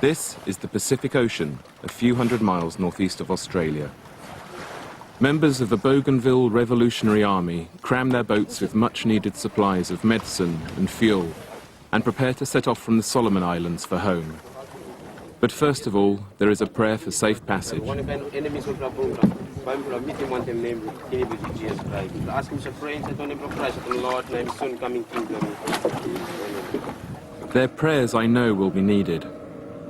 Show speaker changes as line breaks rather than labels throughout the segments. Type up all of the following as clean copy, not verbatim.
This is the Pacific Ocean, a few hundred miles northeast of Australia. Members of the Bougainville Revolutionary Army cram their boats with much-needed supplies of medicine and fuel and prepare to set off from the Solomon Islands for home. But first of all, there is a prayer for safe passage. Their prayers, I know, will be needed,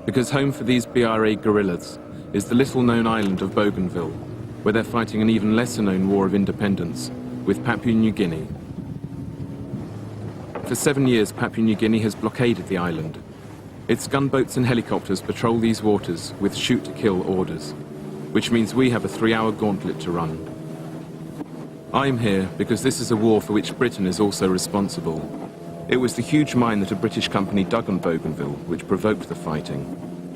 because home for these BRA guerrillas is the little-known island of Bougainville, where they're fighting an even lesser-known war of independence with Papua New Guinea. For 7 years, Papua New Guinea has blockaded the island. Its gunboats and helicopters patrol these waters with shoot-to-kill orders, which means we have a 3-hour gauntlet to run. I'm here because this is a war for which Britain is also responsible. It was the huge mine that a British company dug on Bougainville which provoked the fighting,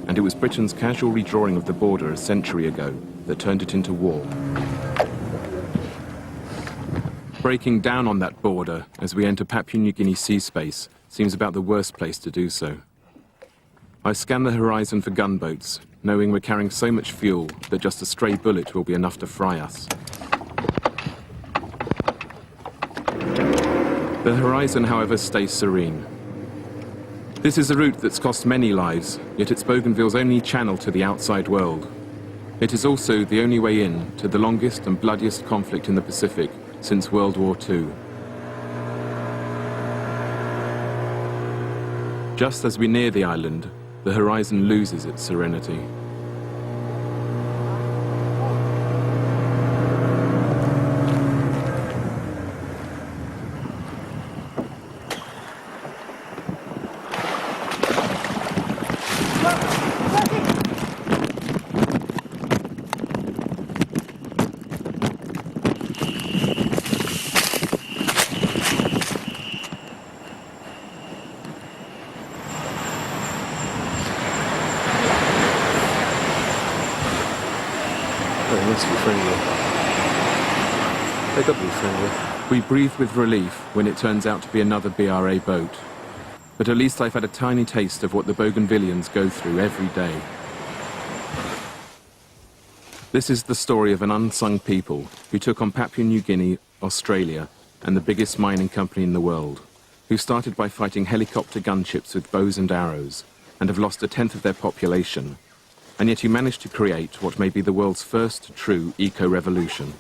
and it was Britain's casual redrawing of the border a century ago that turned it into war. Breaking down on that border as we enter Papua New Guinea sea space seems about the worst place to do so. I scan the horizon for gunboats, knowing we're carrying so much fuel that just a stray bullet will be enough to fry us. The horizon, however, stays serene. This is a route that's cost many lives, yet it's Bougainville's only channel to the outside world. It is also the only way in to the longest and bloodiest conflict in the Pacific since World War II. Just as we near the island, the horizon loses its serenity. We breathe with relief when it turns out to be another BRA boat. But at least I've had a tiny taste of what the Bougainvillians go through every day. This is the story of an unsung people who took on Papua New Guinea, Australia, and the biggest mining company in the world, who started by fighting helicopter gunships with bows and arrows, and have lost 1/10 of their population, and yet who managed to create what may be the world's first true eco-revolution.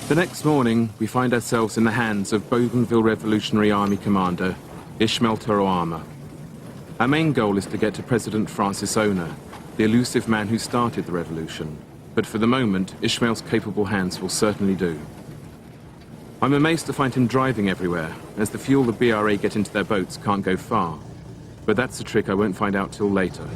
The next morning, we find ourselves in the hands of Bougainville Revolutionary Army commander Ismail Toroama. Our main goal is to get to President Francis Ona, the elusive man who started the revolution. But for the moment, Ismail's capable hands will certainly do. I'm amazed to find him driving everywhere, as the fuel the BRA get into their boats can't go far. But that's a trick I won't find out till later.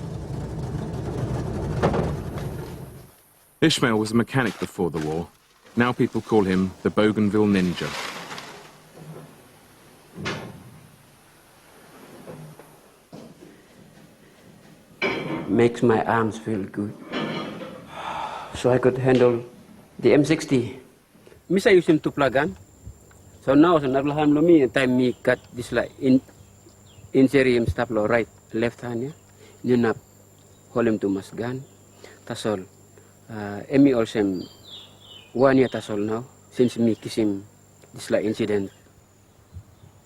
Ismail was a mechanic before the war. Now people call him the Bougainville Ninja.
Makes my arms feel good. So I could handle the M60. Misa use him to plug gun. So now, so naglahan lo mi, time me cut this like in serium stop lo right, left hand ya. Nunap, hold him to mas gun. Tasol. Emi also 1 year tasol now, since me kiss him this like incident.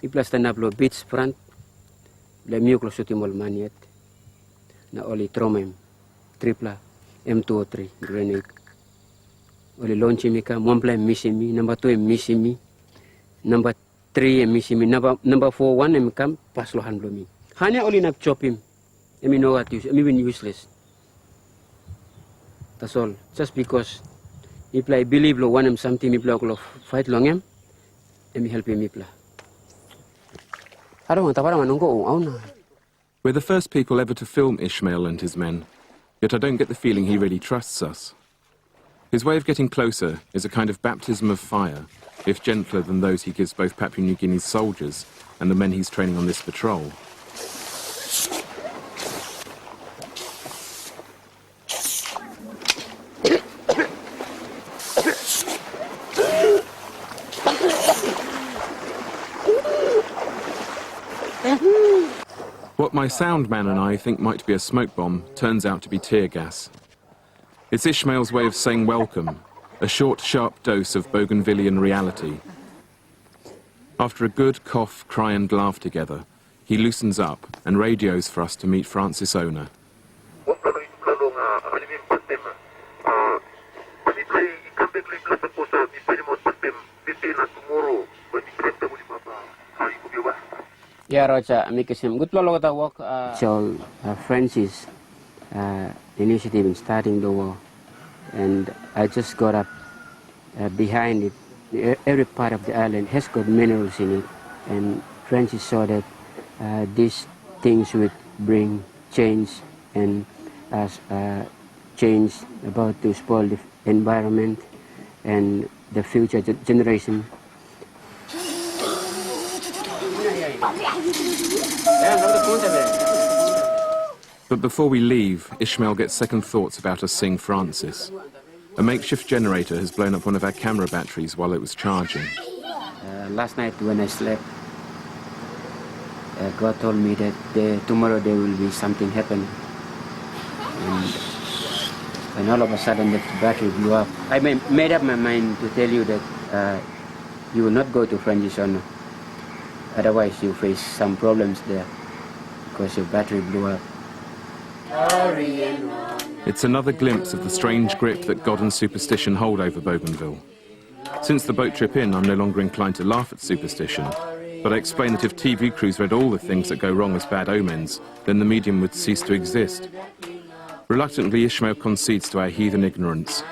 I plus tanablo beach front, le mio sutimol maniet na oli tromem tripla M203 grenade oli launch mika mompla missimi number 2 missimi number 3 missimi number 4 one em kam pas lo handlo mi hanya oli nap chop him emi know what use emi been useless that's all just because if I believe lo one em something if lo fight long em emi help him if la I don't want to know.
We're the first people ever to film Ishmael and his men, yet I don't get the feeling he really trusts us. His way of getting closer is a kind of baptism of fire, if gentler than those he gives both Papua New Guinea's soldiers and the men he's training on this patrol. What my sound man and I think might be a smoke bomb turns out to be tear gas. It's Ishmael's way of saying welcome, a short, sharp dose of Bougainvillian reality. After a good cough, cry and laugh together, he loosens up and radios for us to meet Francis Ona.
Yeah, Roger, make him good work. So, Francis initiative in starting the war, and I just got up behind it. Every part of the island has got minerals in it, and Francis saw that these things would bring change, and change about to spoil the environment and the future generation.
But before we leave, Ishmael gets second thoughts about us seeing Francis. A makeshift generator has blown up one of our camera batteries while it was charging.
Last night when I slept, God told me that tomorrow there will be something happening. And all of a sudden the battery blew up. I made up my mind to tell you that you will not go to Francis Ona. Otherwise you face some problems there because your battery blew up.
It's another glimpse of the strange grip that God and superstition hold over Bougainville. Since the boat trip in, I'm no longer inclined to laugh at superstition, but I explain that if TV crews read all the things that go wrong as bad omens, then the medium would cease to exist. Reluctantly, Ishmael concedes to our heathen ignorance